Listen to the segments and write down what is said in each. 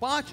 5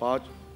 5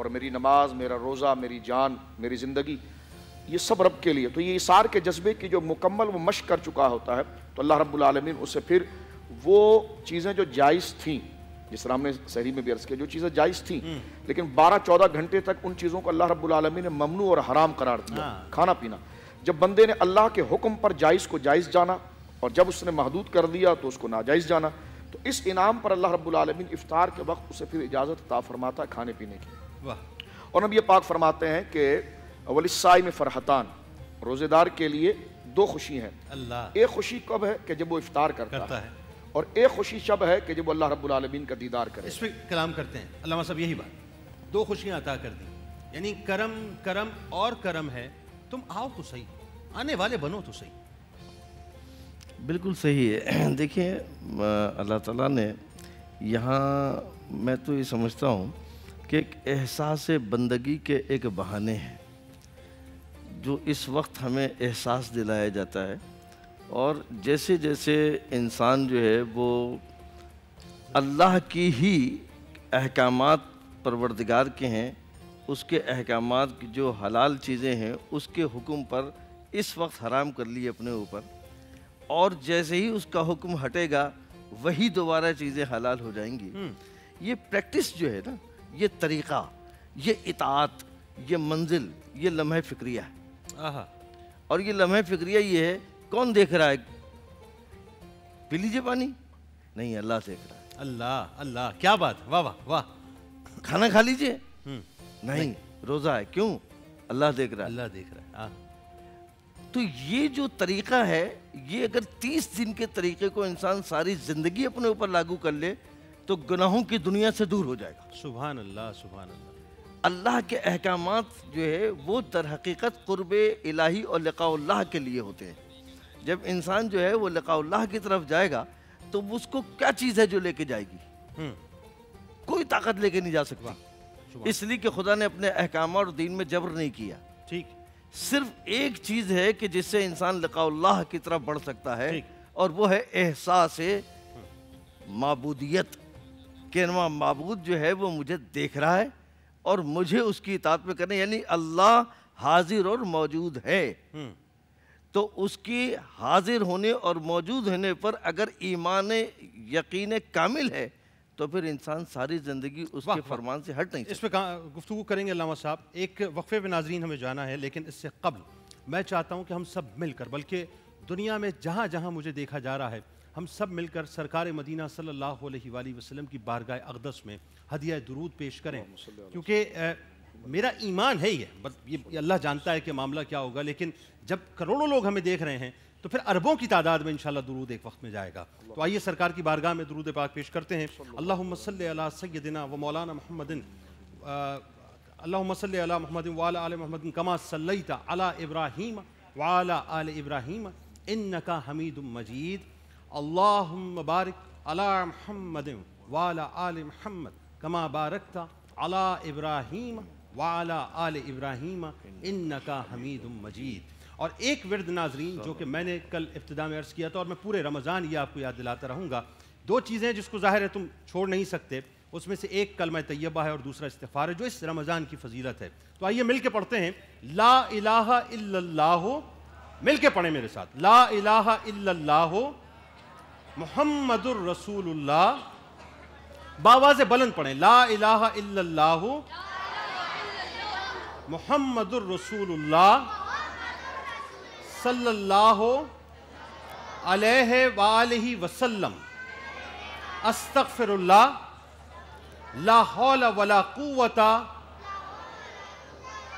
اور میری نماز، میرا روزہ، میری جان، میری زندگی، یہ سب رب کے لیے. تو یہ اثار کے جذبے کی جو مکمل وہ مشق کر چکا ہوتا ہے تو اللہ رب العالمین اسے پھر وہ چیزیں جو جائز تھیں، جس طرح ہم نے سحری میں بھی عرض کیا، جو چیزیں جائز تھیں لیکن 12-14 گھنٹے تک ان چیزوں کو اللہ رب العالمین نے ممنوع اور حرام قرار دیا. کھانا پینا، جب بندے نے اللہ کے حکم پر جائز کو جائز جانا اور جب اس نے محدود کر دیا تو اس کو ناجائز جانا، تو اس انعام پر اللہ رب العالمین افطار کے وقت اسے پھر اجازت عطا فرماتا ہے کھانے پینے کی. اور نبی پاک فرماتے ہیں کہ وَلِلصَّائِمِ فَرْحَتَانِ، روزے دار کے لیے 2 خوشی ہیں. ایک خوشی کب ہے کہ جب وہ افطار کرتا ہے، اور ایک خوشی شب ہے کہ جب وہ اللہ رب العالمین کا دیدار کرے. اس پہ کلام کرتے ہیں علامہ صاحب یہی بات، 2 خوشیاں عطا کر دی، یعنی کرم کرم اور کرم ہے. تم آؤ تو صحیح، آنے والے بنو تو صحیح. بالکل صحیح ہے. دیکھیں اللہ تعالیٰ نے یہاں، میں تو یہ سمجھتا ہوں کہ ایک احساس بندگی کے ایک بہانے ہیں جو اس وقت ہمیں احساس دلایا جاتا ہے. اور جیسے جیسے انسان جو ہے وہ اللہ کی ہی احکامات پروردگار کے ہیں، اس کے احکامات کی جو حلال چیزیں ہیں اس کے حکم پر اس وقت حرام کر لیے اپنے اوپر، اور جیسے ہی اس کا حکم ہٹے گا وہی دوبارہ چیزیں حلال ہو جائیں گی. یہ پریکٹس جو ہے نا، یہ طریقہ، یہ اطاعت، یہ منزل، یہ لمحہ فکریہ ہے. اور یہ لمحہ فکریہ یہ ہے، کون دیکھ رہا ہے؟ پی لیجئے پانی، نہیں، اللہ دیکھ رہا ہے. اللہ اللہ، کیا بات، واہ واہ واہ. کھانا کھا لیجئے، نہیں، روزہ ہے، کیوں؟ اللہ دیکھ رہا ہے. اللہ دیکھ رہا ہے. تو یہ جو طریقہ ہے، یہ اگر 30 دن کے طریقے کو انسان ساری زندگی اپنے اوپر لاگو کر لے تو گناہوں کی دنیا سے دور ہو جائے گا. سبحان اللہ سبحان اللہ. اللہ کے احکامات جو ہے وہ در حقیقت قرب الہی اور لقاء اللہ کے لیے ہوتے ہیں. جب انسان جو ہے وہ لقاء اللہ کی طرف جائے گا تو اس کو کیا چیز ہے جو لے کے جائے گی؟ کوئی طاقت لے کے نہیں جا سکتی. اس لیے کہ خدا نے اپنے احکامات اور دین میں جبر نہیں کیا. ٹھیک، صرف ایک چیز ہے کہ جس سے انسان لقاء اللہ کی طرف بڑھ سکتا ہے، اور وہ ہے احساس معبودیت، کہ معبود جو ہے وہ مجھے دیکھ رہا ہے اور مجھے اس کی اطاعت میں کرنے، یعنی اللہ حاضر اور موجود ہے. تو اس کی حاضر ہونے اور موجود ہونے پر اگر ایمان یقین کامل ہے تو پھر انسان ساری زندگی اس کے فرمان سے ہٹ نہیں سکتا. اس پہ گفتگو کریں گے علامہ صاحب. ایک وقفے پہ ناظرین ہمیں جانا ہے، لیکن اس سے قبل میں چاہتا ہوں کہ ہم سب مل کر، بلکہ دنیا میں جہاں جہاں مجھے دیکھا جا رہا ہے، ہم سب مل کر سرکار مدینہ صلی اللہ علیہ وآلہ وسلم کی بارگاہ اقدس میں ہدیہ درود پیش کریں. کیونکہ میرا ایمان ہے یہ اللہ جانتا ہے کہ معاملہ کیا ہوگا، لیکن جب کروڑوں لوگ ہمیں دیکھ رہے ہیں تو پھر اربوں کی تعداد میں انشاءاللہ درود ایک وقت میں جائے گا. تو آئیے سرکار کی بارگاہ میں درود پاک پیش کرتے ہیں. اللہم صلی علی سیدنا و مولانا محمد، اللہم صلی علی محمد وعلی آل محمد کما صلیت علی ابراہیم وعلی آل ابراہیم انکا حمید مجید. اللہم بارک علی محمد وعلی آل محمد کما بارکت علی ابراہیم وعلی آل ابراہیم انکا حمید مجید. اور ایک ورد ناظرین جو کہ میں نے کل ابتدا میں عرض کیا تھا اور میں پورے رمضان یہ آپ کو یاد دلاتا رہوں گا، 2 چیزیں جس کو ظاہر ہے تم چھوڑ نہیں سکتے، اس میں سے ایک کلمہ طیبہ ہے اور دوسرا استغفار ہے، جو اس رمضان کی فضیلت ہے. تو آئیے مل کے پڑھتے ہیں لا الہ الا اللہ. مل کے پڑھیں میرے ساتھ، لا الہ الا اللہ محمد الرسول اللہ. باواز بلند پڑھیں، لا الہ الا اللہ محمد الرسول اللہ صلی اللہ علیہ وآلہ وسلم. استغفر اللہ لا حول ولا قوت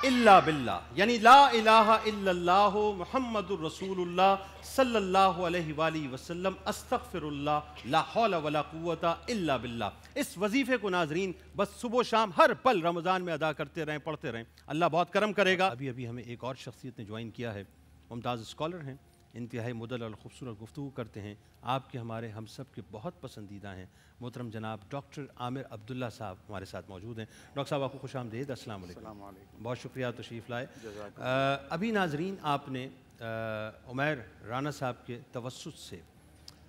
الا باللہ. یعنی لا الہ الا اللہ محمد الرسول اللہ صلی اللہ علیہ وآلہ وسلم استغفر اللہ لا حول ولا قوت الا باللہ. اس وظیفے کو ناظرین بس صبح و شام ہر پل رمضان میں ادا کرتے رہیں، پڑھتے رہیں، اللہ بہت کرم کرے گا. ابھی ہمیں ایک اور شخصیت نے جوائن کیا ہے، ممتاز اسکالر ہیں، انتہائی مدلل اور خوبصورت گفتگو کرتے ہیں، آپ کے ہمارے ہم سب کے بہت پسندیدہ ہیں. محترم جناب ڈاکٹر عامر عبداللہ صاحب ہمارے ساتھ موجود ہیں. ڈاکٹر صاحب آپ کو خوش آمدید. السلام علیکم. بہت شکریہ تشریف لائے. ابھی ناظرین آپ نے عمیر رانا صاحب کے توسط سے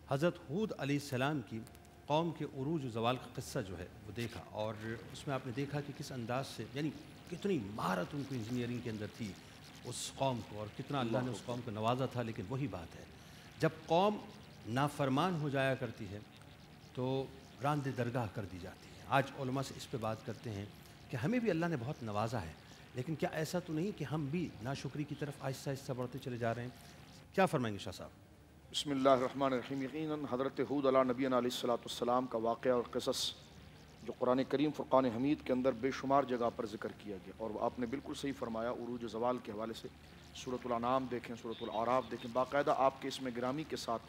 حضرت ہود علیہ السلام کی قوم کے عروج و زوال کا قصہ جو ہے وہ دیکھا، اور اس میں آپ نے دیکھا کہ کس انداز سے، یعنی کتنی مہارت ان کو انجینئرنگ کے اندر تھی اس قوم کو، اور کتنا اللہ نے اس قوم کو نوازا تھا. لیکن وہی بات ہے، جب قوم نافرمان ہو جایا کرتی ہے تو راندِ درگاہ کر دی جاتی ہے. آج علماء سے اس پہ بات کرتے ہیں کہ ہمیں بھی اللہ نے بہت نوازا ہے، لیکن کیا ایسا تو نہیں کہ ہم بھی ناشکری کی طرف آہستہ آہستہ بڑھتے چلے جا رہے ہیں؟ کیا فرمائیں گے شاہ صاحب؟ بسم اللہ الرحمن الرحیم. یقیناً حضرت ہود علیہ نبینا علیہ السلام کا واقعہ اور قصص جو قرآن کریم فرقان حمید کے اندر بے شمار جگہ پر ذکر کیا گیا، اور آپ نے بالکل صحیح فرمایا. عروج و زوال کے حوالے سے سورۃ الانعام دیکھیں، سورۃ الاعراف دیکھیں، باقاعدہ آپ کے اس میں گرامی کے ساتھ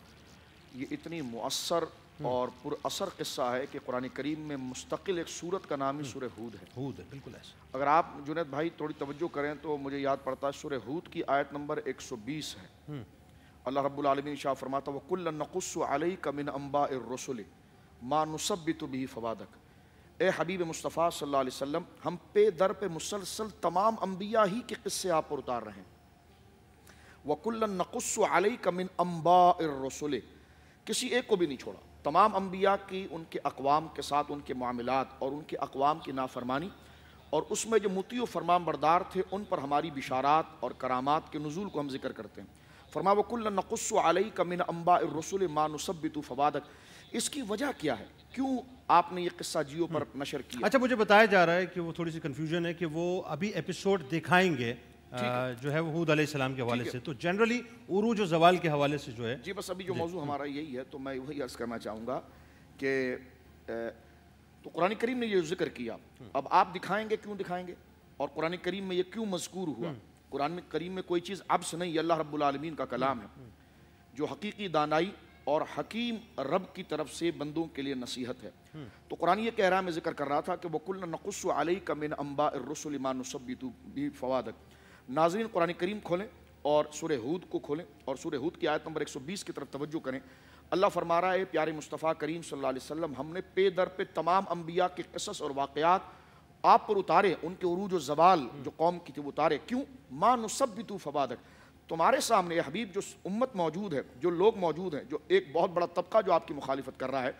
یہ اتنی مؤثر اور پر اثر قصہ ہے کہ قرآن کریم میں مستقل ایک سورت کا نام ہی سورہ ہود ہے. ہود ہے، بالکل ایسا. اگر آپ جنید بھائی تھوڑی توجہ کریں تو مجھے یاد پڑتا ہے سورہ ہود کی آیت نمبر 120 ہے. اللہ رب العالمین شاہ فرماتا وَكُلًّا نَقُصُّ عَلَيْكَ مِنْ أَنْبَاءِ الرُّسُلِ مَا نُثَبِّتُ بِهِ فَوَادَكَ. اے حبیب مصطفیٰ صلی اللہ علیہ وسلم، ہم پہ در پہ مسلسل تمام انبیاء ہی کے قصے آپ پر اتار رہے ہیں. وَكُلًّا نَقُصُّ عَلَيْكَ مِنْ أَنْبَاءِ الرُّسُلِ، کسی ایک کو بھی نہیں چھوڑا. تمام انبیاء کی ان کے اقوام کے ساتھ ان کے معاملات اور ان کے اقوام کی نافرمانی، اور اس میں جو مطیع و فرمان بردار تھے ان پر ہماری بشارات اور کرامات کے نزول کو ہم ذکر کرتے ہیں. فرمایا وَكُلًّا نَقُصُّ عَلَيْكَ مِنْ أَنْبَاءِ الرُّسُلِ مَا نُثَبِّتُ فَوَادَكَ. اس کی وجہ کیا ہے؟ کیوں آپ نے یہ قصہ جیو پر نشر کیا؟ اچھا، مجھے بتایا جا رہا ہے کہ وہ تھوڑی سی کنفیوژن ہے کہ وہ ابھی ایپیسوڈ دکھائیں گے جو ہے وہ ہود علیہ السلام کے حوالے سے، تو جنرلی عروج و زوال کے حوالے سے جو ہے. جی بس ابھی جو موضوع ہمارا یہی ہے تو میں وہی عرض کرنا چاہوں گا کہ تو قرآن کریم نے یہ ذکر کیا. اب آپ دکھائیں گے، کیوں دکھائیں گے؟ اور قرآن کریم میں یہ کیوں مذکور ہوا؟ قرآن کریم میں کوئی چیز عبث نہیں، یہ اللہ رب العالمین کا کلام ہے جو حقیقی دانائی اور حکیم رب کی طرف سے بندوں کے لیے نصیحت ہے. تو قرآن یہ کہہ رہا ہے، میں ذکر کر رہا تھا کہ وَكُلًّا نَقُصُّ عَلَيْكَ مِنْ أَنْبَاءِ الرُّسُلِ مَا نُثَبِّتُ بِهِ فَوَادَكَ. ناظرین قرآن کریم کھولیں اور سورہ ہود کو کھولیں اور سورہ ہود کی آیت نمبر 120 کی طرف توجہ کریں. اللہ فرما رہا ہے پیارے مصطفیٰ کریم صلی اللہ علیہ وسلم، ہم نے پے در پہ تمام انبیاء کے قصص اور واقعات آپ پر اتارے، ان کے عروج و زوال جو قوم کی تھی وہ اتارے. کیوں؟ مَا نُثَبِّتُ فَوَادَكَ. تمہارے سامنے حبیب جو امت موجود ہے، جو لوگ موجود ہیں، جو ایک بہت بڑا طبقہ جو آپ کی مخالفت کر رہا ہے،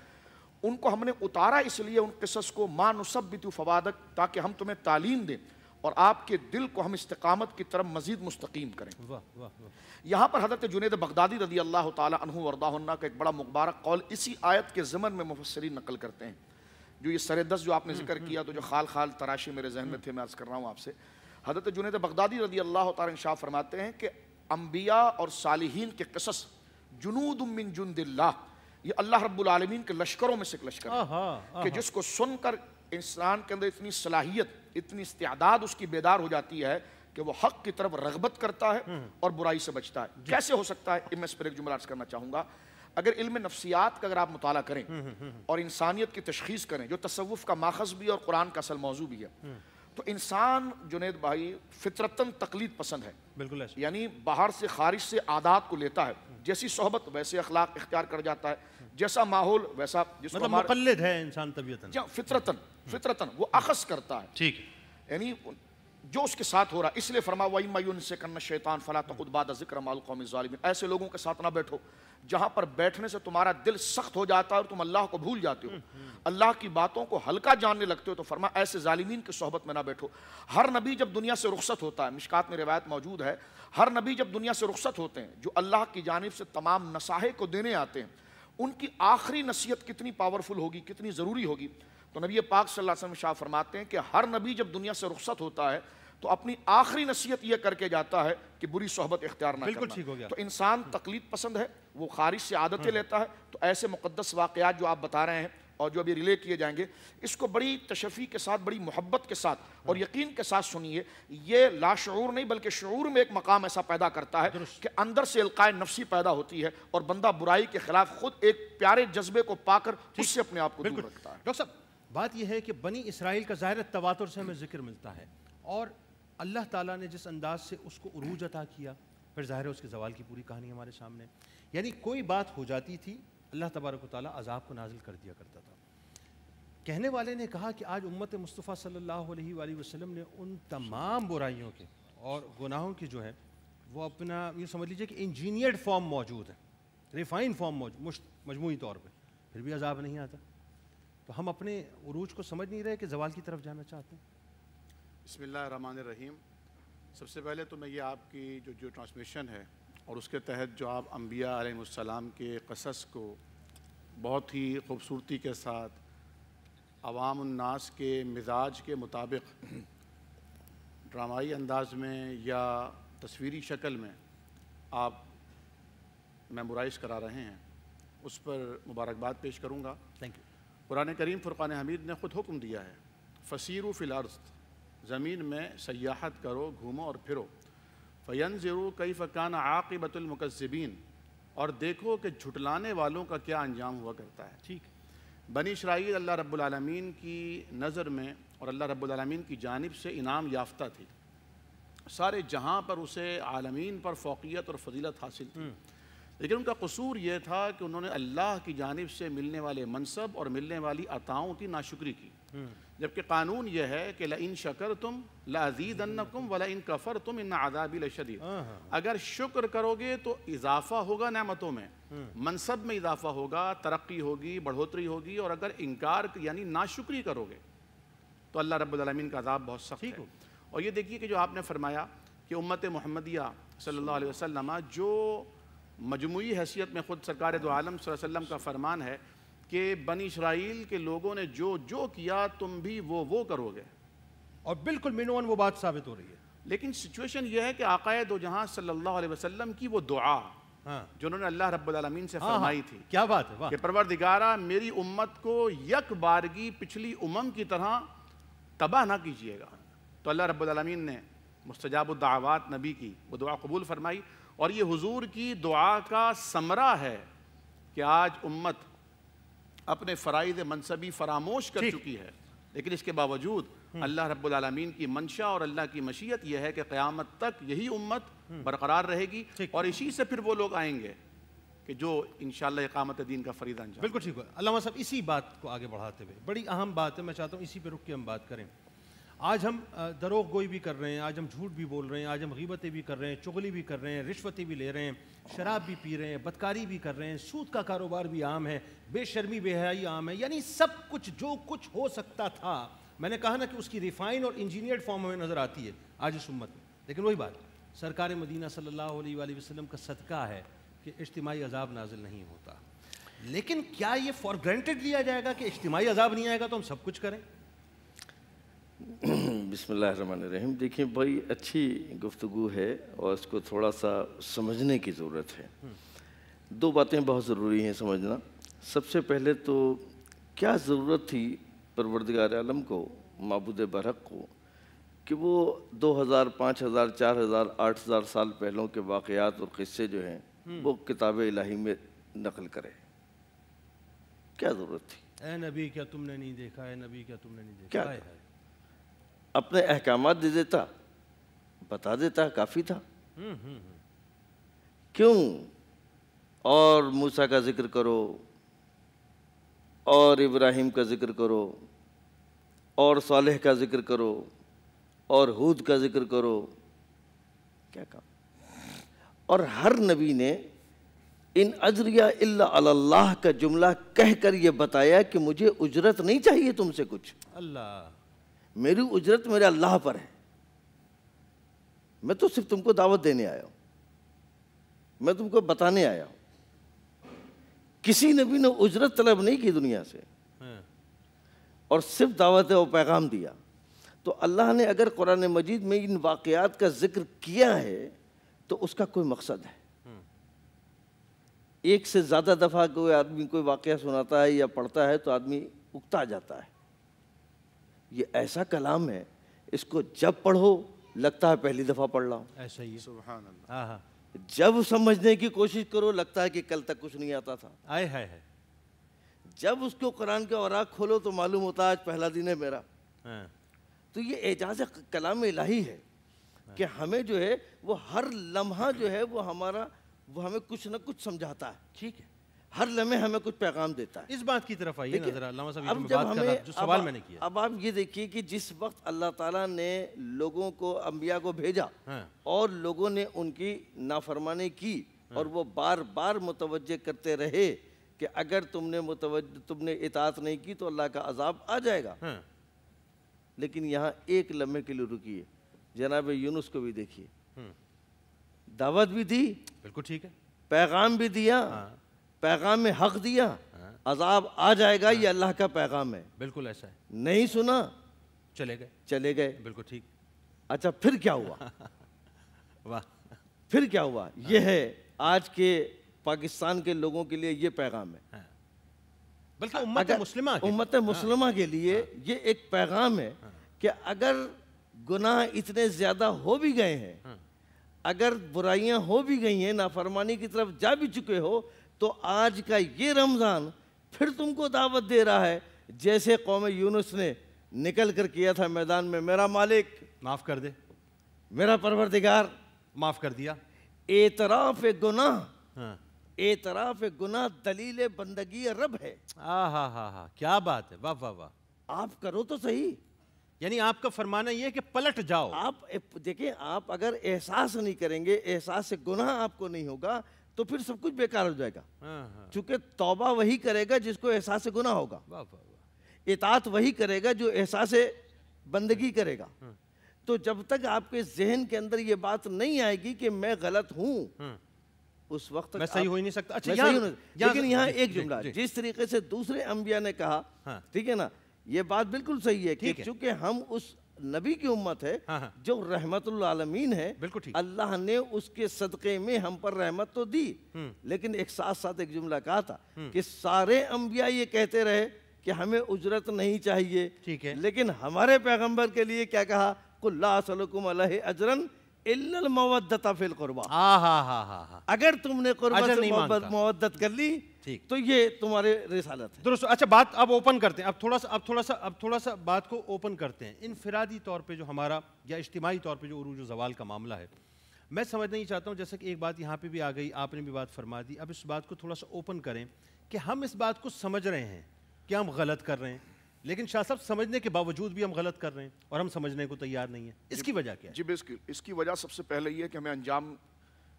ان کو ہم نے اتارا اس لیے ان قصص کو مَا نُثَبِّتُ فَوَادَكَ، تاکہ ہم تمہیں تعلیم دیں اور آپ کے دل کو ہم استقامت کی طرف مزید مستقیم کریں. یہاں پر حضرت جنید بغدادی رضی اللہ تعالی عنہ وارضاہ عنہ کا ایک بڑا مبارک قول اسی آیت کے ضمن میں مفسرین نقل کرتے ہیں. جو یہ سر دست جو آپ نے ذکر کیا تو جو خال خال تراشے میرے ذہن میں تھے، میں عرض کر رہا ہوں آپ سے. حضرت جنید بغدادی رضی اللہ تعالی عنہ شاہ فرماتے ہیں کہ انبیاء اور صالحین کے قصص جنود من جند اللہ، یہ اللہ رب العالمین کے لشکروں میں سے ایک لشکر ہے کہ جس کو سن کر انسان کے اندر اتنی صلاحیت، اتنی استعداد اس کی بیدار ہو جاتی ہے کہ وہ حق کی طرف رغبت کرتا ہے اور برائی سے بچتا ہے. کیسے ہو سکتا ہے؟ میں اس پر ایک جملہ عرض کرنا چاہوں گا. اگر علم نفسیات کا اگر آپ مطالعہ کریں اور انسانیت کی تشخیص کریں، جو تصوف کا ماخذ بھی ہے اور قرآن کا اصل موضوع بھی ہے، تو انسان جنید بھائی فطرتاً تقلید پسند ہے. بالکل ایسا، یعنی باہر سے خارج سے عادات کو لیتا ہے، جیسی صحبت ویسے اخلاق اختیار کر جاتا ہے، جیسا ماحول ویسا، جس مطلب مقلد ہے انسان طبیعتاً. فطرتاً وہ اخذ کرتا ہے. ٹھیک ہے، یعنی جو اس کے ساتھ ہو رہا ہے. اس لیے فرمایا وَإِمَّا يُنْسِكَنَّ الشَّيْطَانُ فَلَا تَقْعُدْ بَعْدَ ذِكْرِ مَعَ الْقَوْمِ الظَّالِمِينَ. ایسے لوگوں کے ساتھ نہ بیٹھو جہاں پر بیٹھنے سے تمہارا دل سخت ہو جاتا ہے اور تم اللہ کو بھول جاتے ہو، اللہ کی باتوں کو ہلکا جاننے لگتے ہو. تو فرمایا ایسے ظالمین کی صحبت میں نہ بیٹھو. ہر نبی جب دنیا سے رخصت ہوتا ہے، مشکات میں روایت موجود ہے، ہر نبی جب دنیا سے رخصت ہوتے ہیں، جو اللہ کی جانب سے تمام نصائح کو دینے آتے ہیں، ان کی آخری نصیحت کتنی پاورفل ہوگی، کتنی ضروری ہوگی. تو نبی پاک صلی اللہ علیہ وسلم شاہ فرماتے ہیں کہ ہر نبی جب دنیا سے رخصت ہوتا ہے تو اپنی آخری نصیحت یہ کر کے جاتا ہے کہ بری صحبت اختیار نہ کرنا. تو انسان تقلید پسند ہے، وہ خارج سے عادتیں لیتا ہے. تو ایسے مقدس واقعات جو آپ بتا رہے ہیں اور جو ابھی ریلے کیے جائیں گے، اس کو بڑی تشفی کے ساتھ، بڑی محبت کے ساتھ اور یقین کے ساتھ سنیے. یہ لاشعور نہیں بلکہ شعور میں ایک مقام ایسا پیدا کرتا ہے کہ اندر سے القاء نفسی پیدا ہوتی ہے اور بندہ برائی کے خلاف خود ایک پیارے جذبے کو پا کر اس سے اپنے آپ کو دور رکھتا ہے. ڈاکٹر صاحب، بات یہ ہے کہ بنی اسرائیل کا ظاہر تواتر سے ہمیں ذکر ملتا ہے، اور اللہ تعالیٰ نے جس انداز سے اس کو عروج عطا کیا، پھر ظاہر ہے اس کے زوال کی پوری کہانی ہمارے سامنے. یعنی کوئی بات ہو جاتی تھی، اللہ تبارک و تعالیٰ عذاب کو نازل کر دیا کرتا تھا. کہنے والے نے کہا کہ آج امت مصطفیٰ صلی اللہ علیہ وآلہ وسلم نے ان تمام برائیوں کے اور گناہوں کی جو ہے وہ اپنا یہ سمجھ لیجئے کہ انجینئرڈ فارم موجود ہے، ریفائن فارم موجود مجموعی طور پہ. پھر بھی عذاب نہیں آتا. تو ہم اپنے عروج کو سمجھ نہیں رہے کہ زوال کی طرف جانا چاہتے ہیں. بسم اللہ الرحمن الرحیم. سب سے پہلے تو میں یہ آپ کی جو ٹرانسمیشن ہے اور اس کے تحت جو آپ انبیاء علیہ السلام کے قصص کو بہت ہی خوبصورتی کے ساتھ عوام الناس کے مزاج کے مطابق ڈرامائی انداز میں یا تصویری شکل میں آپ میمورائز کرا رہے ہیں، اس پر مبارکباد پیش کروں گا. Thank you. قرآن کریم فرقان حمید نے خود حکم دیا ہے، فسیروا فی الارض، زمین میں سیاحت کرو، گھومو اور پھرو، فینظروا کیف کان عاقبۃ المکذبین، اور دیکھو کہ جھٹلانے والوں کا کیا انجام ہوا کرتا ہے. ٹھیک. بنی اسرائیل اللہ رب العالمین کی نظر میں اور اللہ رب العالمین کی جانب سے انعام یافتہ تھی، سارے جہاں پر اسے عالمین پر فوقیت اور فضیلت حاصل تھی، لیکن ان کا قصور یہ تھا کہ انہوں نے اللہ کی جانب سے ملنے والے منصب اور ملنے والی عطاؤں کی ناشکری کی. جبکہ قانون یہ ہے کہ لئن شکرتم لازیدنکم ولئن کفرتم ان عذابی لشدید. اگر شکر کرو گے تو اضافہ ہوگا نعمتوں میں، منصب میں اضافہ ہوگا، ترقی ہوگی، بڑھوتری ہوگی، اور اگر انکار یعنی ناشکری کرو گے تو اللہ رب العالمین کا عذاب بہت سخت ہے. اور یہ دیکھیے کہ جو آپ نے فرمایا کہ امت محمدیہ صلی اللہ علیہ وسلم جو مجموعی حیثیت میں خود سرکار دو عالم صلی اللہ علیہ وسلم کا فرمان ہے کہ بنی اسرائیل کے لوگوں نے جو کیا تم بھی وہ کرو گے، اور بالکل مینون وہ بات ثابت ہو رہی ہے. لیکن سچویشن یہ ہے کہ آقا دو جہاں صلی اللہ علیہ وسلم کی وہ دعا جو انہوں نے اللہ رب العالمین سے فرمائی تھی، کیا بات ہے، کہ پروردگارہ میری امت کو یک بارگی پچھلی امم کی طرح تباہ نہ کیجیے گا. تو اللہ رب العالمین نے مستجاب الدعوات نبی کی وہ دعا قبول فرمائی، اور یہ حضور کی دعا کا ثمرہ ہے کہ آج امت اپنے فرائض منصبی فراموش کر چکی ہے، لیکن اس کے باوجود اللہ رب العالمین کی منشا اور اللہ کی مشیت یہ ہے کہ قیامت تک یہی امت برقرار رہے گی، اور اسی سے پھر وہ لوگ آئیں گے کہ جو انشاءاللہ اقامت دین کا فریضہ انجام. بالکل ٹھیک ہے. علامہ صاحب اسی بات کو آگے بڑھاتے ہوئے بڑی اہم بات ہے، میں چاہتا ہوں اسی پہ رک کے ہم بات کریں. آج ہم دروغ گوئی بھی کر رہے ہیں، آج ہم جھوٹ بھی بول رہے ہیں، آج ہم غیبتیں بھی کر رہے ہیں، چغلی بھی کر رہے ہیں، رشوتیں بھی لے رہے ہیں، شراب بھی پی رہے ہیں، بدکاری بھی کر رہے ہیں، سود کا کاروبار بھی عام ہے، بے شرمی بے حیائی عام ہے. یعنی سب کچھ جو کچھ ہو سکتا تھا، میں نے کہا نا کہ اس کی ریفائن اور انجینئرڈ فارم ہمیں نظر آتی ہے آج اس امت میں. لیکن وہی بات سرکار مدینہ صلی اللہ علیہ وآلہ وسلم کا صدقہ ہے کہ اجتماعی عذاب نازل نہیں ہوتا. لیکن کیا یہ فار گرانٹڈ لیا جائے گا کہ اجتماعی عذاب نہیں آئے گا تو ہم سب کچھ کریں؟ بسم اللہ الرحمن الرحیم. دیکھیں بڑی اچھی گفتگو ہے اور اس کو تھوڑا سا سمجھنے کی ضرورت ہے. دو باتیں بہت ضروری ہیں سمجھنا. سب سے پہلے تو کیا ضرورت تھی پروردگار عالم کو، معبود برحق کو، کہ وہ 2000 5000 4000 8000 سال پہلوں کے واقعات اور قصے جو ہیں وہ کتاب الہی میں نقل کرے؟ کیا ضرورت تھی؟ اے نبی کیا تم نے نہیں دیکھا، اے نبی کیا تم نے نہیں دیکھا. کیا اپنے احکامات دے دیتا، بتا دیتا، کافی تھا. کیوں اور موسیٰ کا ذکر کرو، اور ابراہیم کا ذکر کرو، اور صالح کا ذکر کرو، اور ہود کا ذکر کرو؟ کیا کام؟ اور ہر نبی نے ان اجریہ الا علی اللہ کا جملہ کہہ کر یہ بتایا کہ مجھے اجرت نہیں چاہیے تم سے کچھ، اللہ میری اجرت میرے اللہ پر ہے. میں تو صرف تم کو دعوت دینے آیا ہوں، میں تم کو بتانے آیا ہوں. کسی نبی نے اجرت طلب نہیں کی دنیا سے، اور صرف دعوت و پیغام دیا. تو اللہ نے اگر قرآن مجید میں ان واقعات کا ذکر کیا ہے تو اس کا کوئی مقصد ہے. ایک سے زیادہ دفعہ کوئی آدمی کوئی واقعہ سناتا ہے یا پڑھتا ہے تو آدمی اکتا جاتا ہے. یہ ایسا کلام ہے، اس کو جب پڑھو لگتا ہے پہلی دفعہ پڑھ رہا ہوں. ایسا ہی ہے. سبحان اللہ. جب سمجھنے کی کوشش کرو لگتا ہے کہ کل تک کچھ نہیں آتا تھا. آئے ہے. جب اس کو قرآن کے اوراق کھولو تو معلوم ہوتا ہے آج پہلا دن ہے میرا. تو یہ اعجاز کلام الہی ہے کہ ہمیں جو ہے وہ ہر لمحہ جو ہے وہ ہمیں کچھ نہ کچھ سمجھاتا ہے. ٹھیک ہے. ہر لمحے ہمیں کچھ پیغام دیتا ہے. اس بات کی طرف آئیے نا ذرا علامہ صاحب، اب یہ جب بات کر رہا جو سوال میں نے کیا. اب آپ یہ دیکھیے کہ جس وقت اللہ تعالیٰ نے لوگوں کو انبیاء کو بھیجا اور لوگوں نے ان کی نافرمانی کی اور وہ بار بار متوجہ کرتے رہے کہ کہ اگر تم نے اطاعت نہیں کی تو اللہ کا عذاب آ جائے گا. لیکن یہاں ایک لمحے کے لیے رکیے, جناب یونس کو بھی دیکھیے, دعوت بھی دی, بالکل ٹھیک ہے, پیغام بھی دیا, پیغام میں حق دیا, عذاب آ جائے گا یہ اللہ کا پیغام ہے, بالکل ایسا ہے, نہیں سنا چلے گئے, بالکل ٹھیک. اچھا پھر کیا ہوا؟ واہ, پھر کیا ہوا؟ یہ ہے آج کے پاکستان کے لوگوں کے لیے یہ پیغام ہے, بلکہ امت مسلمہ کے لیے یہ ایک پیغام ہے کہ اگر گناہ اتنے زیادہ ہو بھی گئے ہیں, اگر برائیاں ہو بھی گئی ہیں, نافرمانی کی طرف جا بھی چکے ہو, تو آج کا یہ رمضان پھر تم کو دعوت دے رہا ہے جیسے قوم یونس نے نکل کر کیا تھا میدان میں, میرا مالک معاف کر دے, میرا پروردگار معاف کر دیا. اعتراف گناہ دلیل بندگی رب ہے. کیا بات ہے, واہ واہ واہ, آپ کرو تو صحیح. یعنی آپ کا فرمانا یہ ہے کہ پلٹ جاؤ. آپ دیکھیں, آپ اگر احساس نہیں کریں گے, احساس سے گناہ آپ کو نہیں ہوگا, تو پھر سب کچھ بیکار ہو جائے گا. چونکہ توبہ وہی کرے گا جس کو احساس سے گناہ ہوگا, اطاعت وہی کرے گا جو احساس بندگی کرے گا. تو جب تک آپ کے ذہن کے اندر یہ بات نہیں آئے گی کہ میں غلط ہوں, اس وقت میں صحیح ہو ہی نہیں سکتا. لیکن یہاں ایک جملہ, جس طریقے سے دوسرے انبیاء نے کہا, ٹھیک ہے نا, یہ بات بالکل صحیح ہے کہ چونکہ ہم اس نبی کی امت ہے جو رحمت للعالمین ہے, اللہ نے اس کے صدقے میں ہم پر رحمت تو دی, لیکن ایک ساتھ ایک جملہ کہا تھا کہ سارے انبیاء یہ کہتے رہے کہ ہمیں اجرت نہیں چاہیے, لیکن ہمارے پیغمبر کے لیے کیا کہا, قُلْ لَا أَسْأَلُكُمْ عَلَيْهِ أَجْرًا إِلَّا الْمَوَدَّةَ فِي الْقُرْبَى. اگر تم نے قربت سے مودت کر لی تو یہ تمہارے رسالت ہے. درست. اچھا بات اب اوپن کرتے ہیں, اب تھوڑا سا بات کو اوپن کرتے ہیں. انفرادی طور پہ جو ہمارا یا اجتماعی طور پہ جو عروج و زوال کا معاملہ ہے, میں سمجھنا ہی چاہتا ہوں, جیسے کہ ایک بات یہاں پہ بھی آ گئی, آپ نے بھی بات فرما دی, اب اس بات کو تھوڑا سا اوپن کریں کہ ہم اس بات کو سمجھ رہے ہیں کہ ہم غلط کر رہے ہیں, لیکن شاہ صاحب سمجھنے کے باوجود بھی ہم غلط کر رہے ہیں اور ہم سمجھنے کو تیار نہیں ہیں. اس کی وجہ کیا ہے؟ جی اس کی وجہ سب سے پہلے یہ ہے کہ ہمیں انجام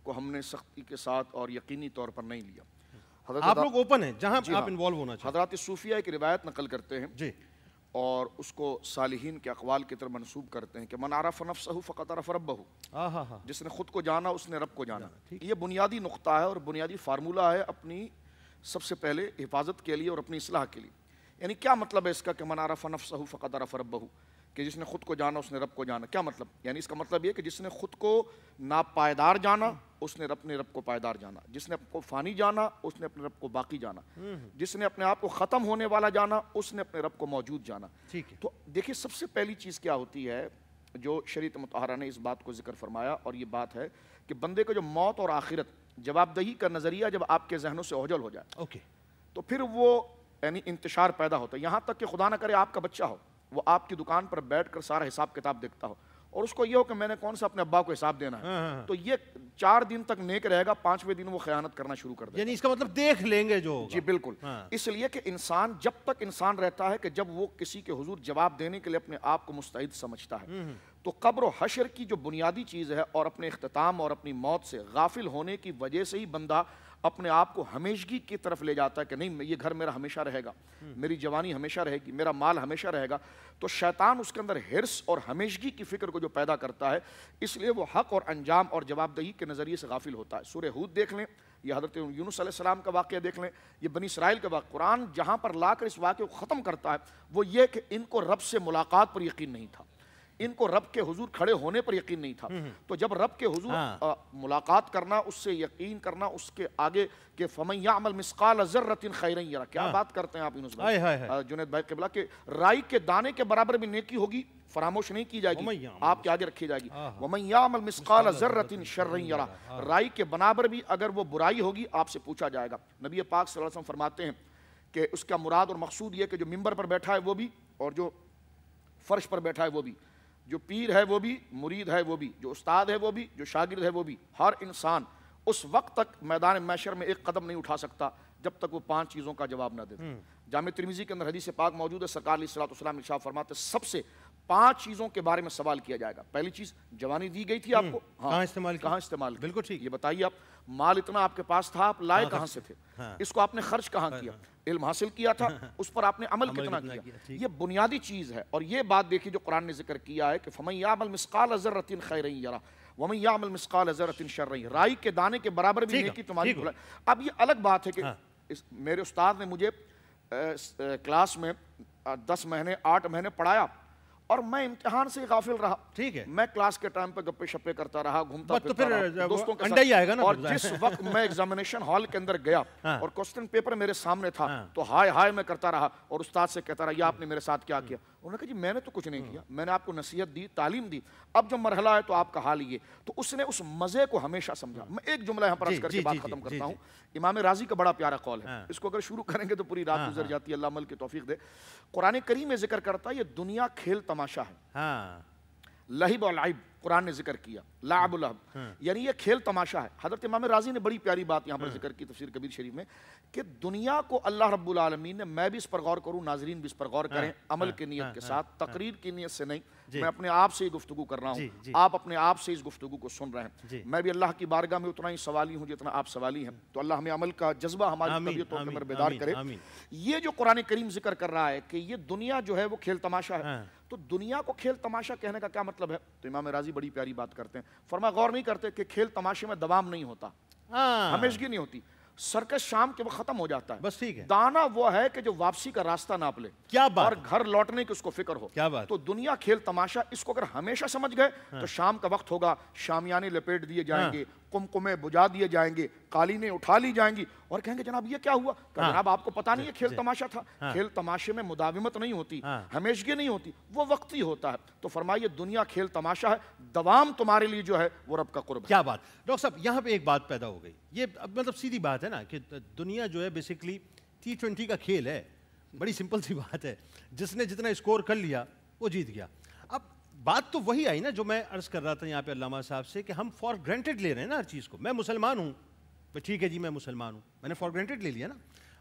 کو ہم نے سختی کے ساتھ اور یقینی طور پر نہیں لیا. آپ لوگ اوپن ہیں جہاں آپ انوالو ہونا چاہتے ہیں. حضرات صوفیہ ایک روایت نقل کرتے ہیں جی, اور اس کو صالحین کے اقوال کی طرف منسوب کرتے ہیں کہ من عرف نفسہ فقد عرف ربہ, جس نے خود کو جانا اس نے رب کو جانا. یہ بنیادی نقطہ ہے اور بنیادی فارمولہ ہے اپنی سب سے پہلے حفاظت کے لیے اور اپنی اصلاح کے لیے. یعنی کیا مطلب ہے اس کا کہ من عرف نفسہ فقد عرف ربہ, کہ جس نے خود کو جانا اس نے رب کو جانا. کیا مطلب؟ یعنی اس کا مطلب یہ کہ جس نے خود کو ناپائیدار جانا اس نے اپنے رب کو پائیدار جانا, جس نے اپنے کو فانی جانا اس نے اپنے رب کو باقی جانا, جس نے اپنے آپ کو ختم ہونے والا جانا اس نے اپنے رب کو موجود جانا. تو دیکھیے سب سے پہلی چیز کیا ہوتی ہے جو شریعت مطہرہ نے اس بات کو ذکر فرمایا, اور یہ بات ہے کہ بندے کو جو موت اور آخرت جواب دہی کا نظریہ جب آپ کے ذہنوں سے اوجھل ہو جائے تو پھر وہ یعنی انتشار پیدا ہوتا ہے. یہاں تک کہ خدا نہ کرے آپ کا بچہ ہو, وہ آپ کی دکان پر بیٹھ کر سارا حساب کتاب دیکھتا ہو, اور اس کو یہ ہو کہ میں نے کون سا اپنے ابا کو حساب دینا ہے, تو یہ 4 دن تک نیک رہے گا, 5ویں دن وہ خیانت کرنا شروع کر دے گا. یعنی اس کا مطلب دیکھ لیں گے جو. جی بالکل. اس لیے کہ انسان جب تک انسان رہتا ہے کہ جب وہ کسی کے حضور جواب دینے کے لیے اپنے آپ کو مستعد سمجھتا ہے, تو قبر و حشر کی جو بنیادی چیز ہے اور اپنے اختتام اور اپنی موت سے غافل ہونے کی وجہ سے ہی بندہ اپنے آپ کو ہمیشگی کی طرف لے جاتا ہے کہ نہیں یہ گھر میرا ہمیشہ رہے گا, میری جوانی ہمیشہ رہے گی, میرا مال ہمیشہ رہے گا. تو شیطان اس کے اندر حرص اور ہمیشگی کی فکر کو جو پیدا کرتا ہے, اس لیے وہ حق اور انجام اور جواب دہی کے نظریے سے غافل ہوتا ہے. سورہ ہود دیکھ لیں, یہ حضرت یونس علیہ السلام کا واقعہ دیکھ لیں, یہ بنی اسرائیل کا واقعہ. قرآن جہاں پر لا کر اس واقعے کو ختم کرتا ہے وہ یہ کہ ان کو رب سے ملاقات پر یقین نہیں تھا, ان کو رب کے حضور کھڑے ہونے پر یقین نہیں تھا. تو جب رب کے حضور ملاقات کرنا, اس سے یقین کرنا, اس کے آگے کہ فَمَن يَعْمَلْ مِثْقَالَ ذَرَّةٍ خَيْرًا يَرَهُ, کیا بات کرتے ہیں آپ یونس بھائی, جنید بھائی قبلہ, کہ رائی کے دانے کے برابر بھی نیکی ہوگی, فراموش نہیں کی جائے گی, آپ کے آگے رکھی جائے گی. وَمَن يَعْمَلْ مِثْقَالَ ذَرَّةٍ شَرًّا يَرَهُ, رائی کے برابر بھی اگر وہ برائی ہوگی آپ سے پوچھا جائے گا. نبی پاک صلی اللہ علیہ وسلم فرماتے ہیں کہ اس کا مراد اور مقصود یہ کہ جو منبر پر بیٹھا ہے وہ بھی, اور جو فرش پر بیٹھا ہے وہ بھی, جو پیر ہے وہ بھی, مرید ہے وہ بھی, جو استاد ہے وہ بھی, جو شاگرد ہے وہ بھی, ہر انسان اس وقت تک میدان محشر میں ایک قدم نہیں اٹھا سکتا جب تک وہ 5 چیزوں کا جواب نہ دے. جامع ترمذی کے اندر حدیث پاک موجود ہے, سرکار علیہ الصلوۃ والسلام ارشاد فرماتے سب سے 5 چیزوں کے بارے میں سوال کیا جائے گا. پہلی چیز جوانی دی گئی تھی آپ کو, کہاں استعمال کہاں استعمال, بالکل ٹھیک. یہ بتائیے آپ, مال اتنا آپ کے پاس تھا, آپ لائے کہاں سے تھے, اس کو آپ نے خرچ کہاں کیا, علم حاصل کیا تھا, اس پر آپ نے عمل کتنا کیا. یہ بنیادی چیز ہے. اور یہ بات دیکھیے جو قرآن نے ذکر کیا ہے کہ فَمَن يَعْمَلْ مِثْقَالَ ذَرَّةٍ خَيْرًا يَرَهُ وَمَن يَعْمَلْ مِثْقَالَ ذَرَّةٍ شَرًّا يَرَهُ. رائی کے دانے کے برابر بھی نیکی تمہاری بھلائی. اب یہ الگ بات ہے کہ میرے استاد نے مجھے کلاس میں 10 مہینے 8 مہینے پڑھایا اور میں امتحان سے غافل رہا. ٹھیک ہے, میں کلاس کے ٹائم پہ گپے شپے کرتا رہا, گھومتا تو پھرتا رہا دوستوں کے ساتھ. اور جس وقت میں ایگزامینیشن ہال کے اندر گیا اور کوسچن پیپر میرے سامنے تھا تو ہائے ہائے میں کرتا رہا اور استاد سے کہتا رہا یہ آپ نے میرے ساتھ کیا کیا. انہوں نے کہا جی میں نے تو کچھ نہیں کیا, میں نے آپ کو نصیحت دی, تعلیم دی, اب جو مرحلہ ہے تو آپ کا حال یہ. تو اس نے اس مزے کو ہمیشہ سمجھا. میں ایک جملہ یہاں پر عرض کر کے بات ختم کرتا ہوں. امام رازی کا بڑا پیارا قول ہے, اس کو اگر شروع کریں گے تو پوری رات گزر جاتی ہے, اللہ عمل کی توفیق دے. قرآن کریم میں ذکر کرتا ہے یہ دنیا کھیل تماشا ہے. لہب و لعب قرآن نے ذکر کیا, لعب و لہب یعنی یہ کھیل تماشا ہے. حضرت امام رازی نے بڑی پیاری بات یہاں پر ذکر کی تفسیر کبیر شریف میں کہ دنیا کو اللہ رب العالمین نے, میں بھی اس پر غور کروں, ناظرین بھی اس پر غور کریں, عمل کی نیت کے ساتھ, تقریر کی نیت سے نہیں. میں اپنے آپ سے ہی گفتگو کر رہا ہوں, آپ اپنے آپ سے اس گفتگو کو سن رہے ہیں. میں بھی اللہ کی بارگاہ میں اتنا ہی سوالی ہوں جتنا آپ سوالی ہیں. تو اللہ ہمیں عمل کا جذبہ ہماری طبیعتوں کے اندر بیدار کرے. یہ جو قرآن کریم ذکر کر رہا ہے کہ یہ دنیا جو ہے وہ کھیل تماشا ہے, تو دنیا کو کھیل تماشا کہنے کا کیا مطلب ہے؟ تو امام رازی بڑی پیاری بات کرتے ہیں, فرمایا غور نہیں کرتے کہ کھیل تماشے میں دوام نہیں ہوتا, ہمیشگی نہیں ہوتی. سرکس شام کے وقت ختم ہو جاتا ہے, بس ٹھیک ہے. دانا وہ ہے کہ جو واپسی کا راستہ ناپ لے, کیا بات, اور گھر لوٹنے کی اس کو فکر ہو. کیا بات. تو دنیا کھیل تماشا, اس کو اگر ہمیشہ سمجھ گئے تو شام کا وقت ہوگا, شامیانے لپیٹ دیے جائیں گے, قمقمے بجا دیے جائیں گے, قالینیں اٹھا لی جائیں گی اور کہیں گے جناب یہ کیا ہوا؟ جناب آپ کو پتہ نہیں ہے کھیل تماشا تھا. کھیل تماشے میں مداومت نہیں ہوتی, ہمیشگی نہیں ہوتی, وہ وقتی ہوتا ہے. تو فرمائیے دنیا کھیل تماشا ہے, دوام تمہارے لیے جو ہے وہ رب کا قرب ہے. کیا بات. ڈاکٹر صاحب یہاں پہ ایک بات پیدا ہو گئی, یہ مطلب سیدھی بات ہے نا کہ دنیا جو ہے بیسکلی T20 کا کھیل ہے, بڑی سمپل سی بات ہے, جس نے جتنا اسکور کر لیا وہ جیت گیا. اب بات تو وہی آئی نا جو میں عرض کر رہا تھا یہاں پہ علامہ صاحب سے کہ ہم فار گرانٹیڈ لے رہے ہیں نا ہر چیز کو. میں مسلمان ہوں, ٹھیک ہے جی میں مسلمان ہوں, میں نے فار گرانٹیڈ لے لیا نا.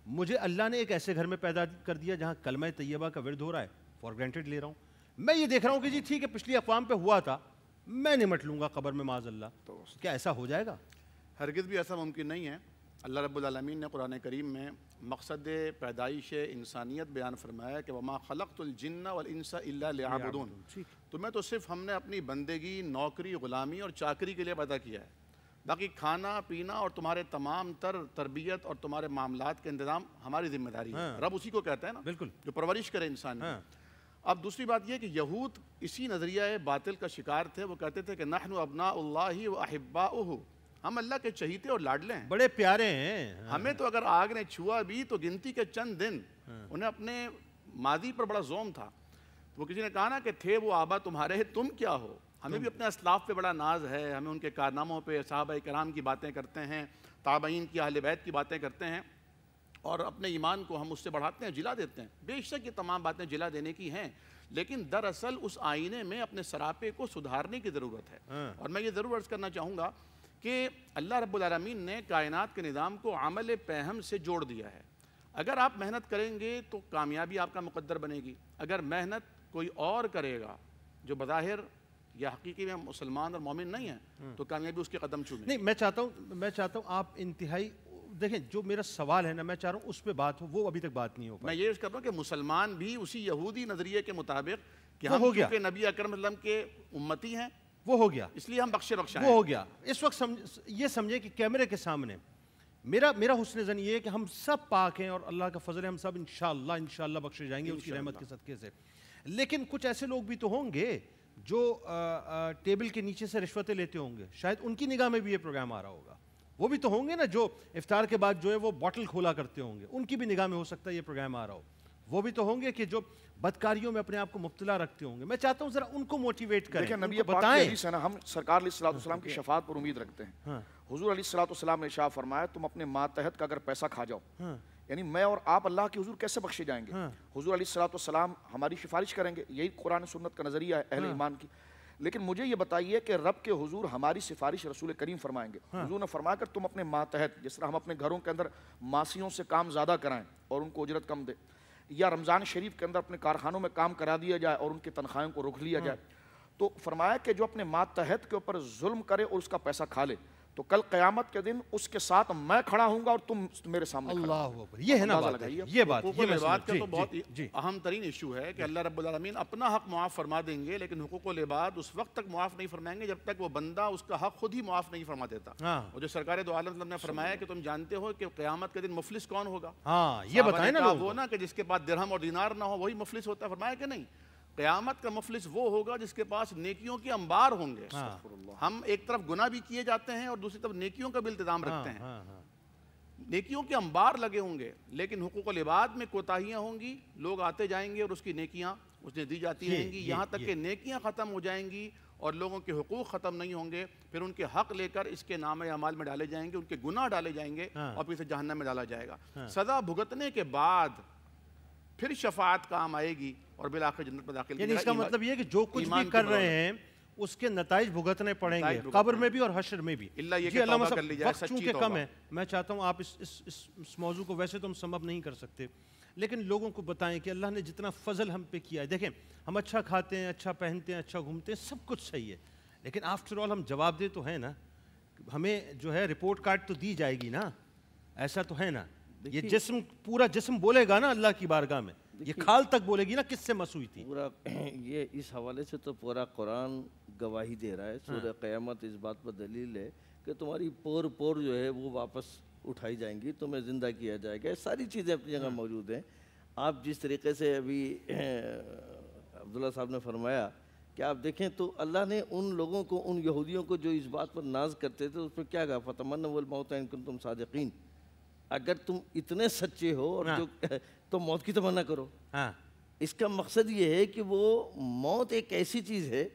مجھے اللہ نے ایک ایسے گھر میں پیدا کر دیا جہاں کلمہ طیبہ کا ورد ہو رہا ہے, فار گرانٹیڈ لے رہا ہوں. میں یہ دیکھ رہا ہوں کہ جی ٹھیک ہے پچھلی اقوام پہ ہوا تھا, میں نمٹ لوں گا قبر میں معاذ اللہ. تو کیا ایسا ہو جائے گا؟ ہرگز بھی ایسا ممکن نہیں ہے. اللہ رب العالمین نے قرآن کریم میں مقصد پیدائش انسانیت بیان فرمایا کہ وما خلقت الجن والانس الا لیعبدون. تمہیں تو صرف ہم نے اپنی بندگی, نوکری, غلامی اور چاکری کے لیے پیدا کیا ہے. باقی کھانا پینا اور تمہارے تمام تر تربیت اور تمہارے معاملات کے انتظام ہماری ذمہ داری ہے. رب اسی کو کہتا ہے نا, بالکل, جو پرورش کرے انسان کی. اب دوسری بات یہ کہ یہود اسی نظریہ باطل کا شکار تھے. وہ کہتے تھے کہ نحن ابناء اللہ و احباؤہ, ہم اللہ کے چہیتے اور لاڈلے ہیں, بڑے پیارے ہیں. ہمیں تو اگر آگ نے چھوا بھی تو گنتی کے چند دن. انہیں اپنے ماضی پر بڑا زوم تھا. وہ کسی نے کہا نا کہ تھے وہ آبا تمہارے, تم کیا ہو. ہمیں بھی اپنے اسلاف پہ بڑا ناز ہے, ہمیں ان کے کارناموں پہ, صحابہ کرام کی باتیں کرتے ہیں, تابعین کی, اہل بیت کی باتیں کرتے ہیں, اور اپنے ایمان کو ہم اس سے بڑھاتے ہیں, جلا دیتے ہیں. بے شک یہ تمام باتیں جلا دینے کی ہیں, لیکن دراصل اس آئینے میں اپنے سراپے کو سدھارنے کی ضرورت ہے. اور میں یہ ضرور عرض کرنا چاہوں گا کہ اللہ رب العالمین نے کائنات کے نظام کو عمل پہم سے جوڑ دیا ہے. اگر آپ محنت کریں گے تو کامیابی آپ کا مقدر بنے گی. اگر محنت کوئی اور کرے گا جو بظاہر یا حقیقی میں مسلمان اور مومن نہیں ہے تو کامیابی اس کے قدم چومے. نہیں, میں چاہتا ہوں آپ انتہائی دیکھیں جو میرا سوال ہے نا, میں چاہ رہا ہوں اس پہ بات ہو, وہ ابھی تک بات نہیں ہو پائی. میں یہ کر رہا ہوں کہ مسلمان بھی اسی یہودی نظریے کے مطابق کہ ہم کیونکہ نبی اکرم صلی اللہ علیہ وسلم کے امتی ہیں, وہ ہو گیا, اس لیے ہم بخشے وہ ہو گیا. اس وقت یہ سمجھے کہ کیمرے کے سامنے میرا حسن ظن یہ ہے کہ ہم سب پاک ہیں اور اللہ کا فضل ہے, ہم سب انشاءاللہ بخشے جائیں گے اس کی رحمت کے صدقے سے. لیکن کچھ ایسے لوگ بھی تو ہوں گے جو ٹیبل کے نیچے سے رشوتیں لیتے ہوں گے, شاید ان کی نگاہ میں بھی یہ پروگرام آ رہا ہوگا. وہ بھی تو ہوں گے نا جو افطار کے بعد جو ہے وہ بوٹل کھولا کرتے ہوں گے, ان کی بھی نگاہ میں ہو سکتا ہے یہ پروگرام آ رہا ہو. وہ بھی تو ہوں گے کہ جو بدکاریوں میں اپنے آپ کو مبتلا رکھتے ہوں گے. میں چاہتا ہوں ذرا ان کو موٹیویٹ کریں, دیکھیں نبی پاک کی حدیث ہے نا, ہم سرکار علیہ الصلوۃ والسلام کی شفاعت پر امید رکھتے ہیں. حضور علیہ الصلوۃ والسلام نے ارشاد فرمایا تم اپنے ماتحت کا اگر پیسہ کھا جاؤ, یعنی میں اور آپ اللہ کے حضور کیسے بخشے جائیں گے؟ حضور علیہ الصلوۃ والسلام ہماری سفارش کریں گے, یہی قرآن سنت کا نظریہ ہے اہل ایمان کی. لیکن مجھے یہ بتائیے کہ رب کے حضور ہماری سفارش رسول کریم فرمائیں گے. حضور نے فرمایا کہ تم اپنے ماتحت, جس طرح ہم اپنے گھروں کے اندر ماسیوں سے کام زیادہ کرائیں اور ان کو اجرت کم دیں, یا رمضان شریف کے اندر اپنے کارخانوں میں کام کرا دیا جائے اور ان کی تنخواہوں کو روک لیا جائے. تو فرمایا کہ جو اپنے ماتحت کے اوپر ظلم کرے اور اس کا پیسہ کھا لے تو کل قیامت کے دن اس کے ساتھ میں کھڑا ہوں گا اور تم میرے سامنے کھڑے. اللہ اکبر. یہ ہے نا بات, یہ بات, حقوق یہ العباد کا مسئلہ. تو بہت اہم ترین ایشو ہے کہ اللہ رب العالمین اپنا حق معاف فرما دیں گے، لیکن حقوق العباد اس وقت تک معاف نہیں فرمائیں گے جب تک وہ بندہ اس کا حق خود ہی معاف نہیں فرما دیتا. اور جو سرکار دو عالم نے فرمایا کہ تم جانتے ہو کہ قیامت کے دن مفلس کون ہوگا؟ ہاں یہ بتائیں نا لوگوں وہ نا کہ جس کے پاس درہم اور دینار نہ ہو وہی مفلس ہوتا ہے. فرمایا کہ نہیں، قیامت کا مفلس وہ ہوگا جس کے پاس نیکیوں کے انبار ہوں گے. ہم ایک طرف گناہ بھی کیے جاتے ہیں اور دوسری طرف نیکیوں کا بھی التزام رکھتے ہیں. نیکیوں کے انبار لگے ہوں گے لیکن حقوق العباد میں کوتاہیاں ہوں گی. لوگ آتے جائیں گے اور اس کی نیکیاں اسے دی جاتی رہیں گی یہاں تک کہ نیکیاں ختم ہو جائیں گی اور لوگوں کے حقوق ختم نہیں ہوں گے. پھر ان کے حق لے کر اس کے نام اعمال میں ڈالے جائیں گے، ان کے گناہ ڈالے جائیں گے اور پھر اسے جہنم میں ڈالا جائے گا. سزا بھگتنے کے بعد پھر شفاعت کام آئے گی اور بالآخر جنت میں داخل. یعنی اس کا مطلب یہ ہے کہ جو کچھ بھی کر رہے ہیں اس کے نتائج بھگتنے پڑیں گے قبر میں بھی اور حشر میں بھی. جی علامہ صاحب وقت چونکہ کم ہے میں چاہتا ہوں آپ اس موضوع کو ویسے تو ہم سم اپ نہیں کر سکتے لیکن لوگوں کو بتائیں کہ اللہ نے جتنا فضل ہم پہ کیا ہے. دیکھیں ہم اچھا کھاتے ہیں، اچھا پہنتے ہیں، اچھا گھومتے ہیں، سب کچھ صحیح ہے لیکن آفٹر آل ہم جواب دہ تو ہیں نا. ہمیں جو ہے رپورٹ کارڈ تو دی جائے گی نا، ایسا تو ہے نا. یہ جسم پورا جسم بولے گا نا اللہ کی بارگاہ میں، یہ کھال تک بولے گی نا کس سے مس ہوئی تھی. پورا یہ اس حوالے سے تو پورا قرآن گواہی دے رہا ہے. سورہ قیامت اس بات پر دلیل ہے کہ تمہاری پور پور جو ہے وہ واپس اٹھائی جائیں گی، تمہیں زندہ کیا جائے گا. ساری چیزیں اپنی جگہ موجود ہیں. آپ جس طریقے سے ابھی عبداللہ صاحب نے فرمایا کہ آپ دیکھیں تو اللہ نے ان لوگوں کو، ان یہودیوں کو جو اس بات پر ناز کرتے تھے اس پر کیا کہا؟ فَتَمَنَّوُا الْمَوْتَ إِن كُنتُمْ صَادِقِينَ. اگر تم اتنے سچے ہو اور تو موت کی تمنا کرو. اس کا مقصد یہ ہے کہ وہ موت ایک ایسی چیز ہے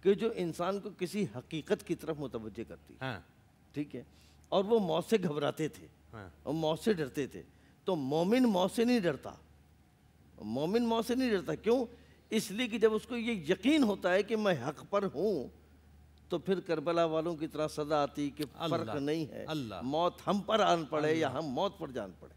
کہ جو انسان کو کسی حقیقت کی طرف متوجہ کرتی ہے. ٹھیک ہے، اور وہ موت سے گھبراتے تھے اور موت سے ڈرتے تھے. تو مومن موت سے نہیں ڈرتا. مومن موت سے نہیں ڈرتا. کیوں؟ اس لیے کہ جب اس کو یہ یقین ہوتا ہے کہ میں حق پر ہوں تو پھر کربلا والوں کی طرح سزا آتی کہ فرق نہیں ہے، موت ہم پر آن پڑے یا ہم موت پر جان پڑے.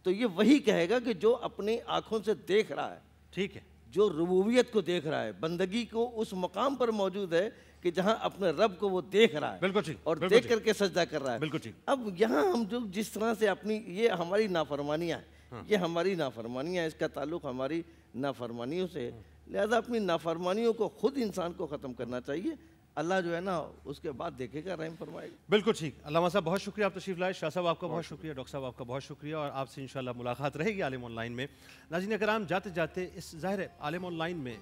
تو یہ وہی کہے گا کہ جو اپنی آنکھوں سے دیکھ رہا ہے، ٹھیک ہے، جو ربوبیت کو دیکھ رہا ہے، بندگی کو اس مقام پر موجود ہے کہ جہاں اپنے رب کو وہ دیکھ رہا ہے اور دیکھ کر کے سجدہ کر رہا ہے. اب یہاں ہم جو جس طرح سے اپنی یہ ہماری نافرمانیاں ہیں، یہ ہماری نافرمانیاں، اس کا تعلق ہماری نافرمانیوں سے ہے. لہذا اپنی نافرمانیوں کو خود انسان کو ختم کرنا چاہیے. اللہ جو ہے نا اس کے بعد دیکھے گا، رحم فرمائے گا. بالکل ٹھیک. علامہ صاحب بہت شکریہ آپ تشریف لائے. شاہ صاحب آپ کا بہت شکریہ. ڈاکٹر صاحب آپ کا بہت شکریہ اور آپ سے انشاءاللہ ملاقات رہے گی عالم آن لائن میں. ناظرین کرام جاتے جاتے اس ظاہر ہے عالم آن لائن میں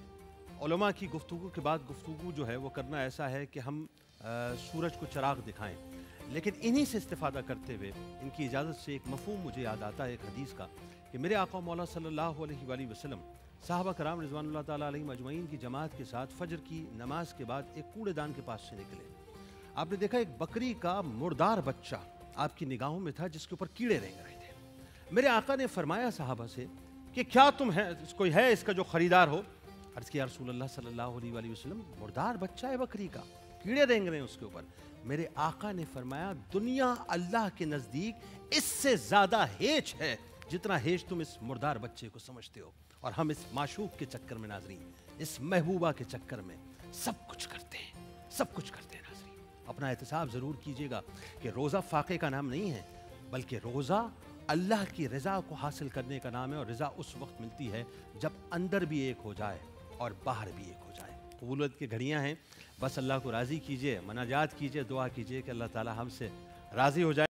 علماء کی گفتگو کے بعد گفتگو جو ہے وہ کرنا ایسا ہے کہ ہم سورج کو چراغ دکھائیں، لیکن انہی سے استفادہ کرتے ہوئے ان کی اجازت سے ایک مفہوم مجھے یاد آتا ہے ایک حدیث کا کہ میرے آقا مولا صلی اللہ علیہ وآلہ وسلم صحابہ کرام رضوان اللہ تعالیٰ علیہم اجمعین کی جماعت کے ساتھ فجر کی نماز کے بعد ایک کوڑے دان کے پاس سے نکلے. آپ نے دیکھا ایک بکری کا مردار بچہ آپ کی نگاہوں میں تھا جس کے اوپر کیڑے رینگ رہے تھے. میرے آقا نے فرمایا صحابہ سے کہ کیا تم ہے کوئی ہے اس کا جو خریدار ہو؟ عرض کیا رسول اللہ صلی اللہ علیہ وآلہ وسلم مردار بچہ ہے بکری کا، کیڑے رینگ رہے ہیں اس کے اوپر. میرے آقا نے فرمایا دنیا اللہ کے نزدیک اس سے زیادہ ہیچ ہے جتنا ہیچ تم اس مردار بچے کو سمجھتے ہو. اور ہم اس معشوق کے چکر میں ناظرین، اس محبوبہ کے چکر میں سب کچھ کرتے ہیں، سب کچھ کرتے ہیں. ناظرین اپنا احتساب ضرور کیجئے گا کہ روزہ فاقے کا نام نہیں ہے بلکہ روزہ اللہ کی رضا کو حاصل کرنے کا نام ہے. اور رضا اس وقت ملتی ہے جب اندر بھی ایک ہو جائے اور باہر بھی ایک ہو جائے. قبولیت کی گھڑیاں ہیں، بس اللہ کو راضی کیجئے، مناجات کیجئے، دعا کیجئے کہ اللہ تعالی ہم سے راضی ہو جائے.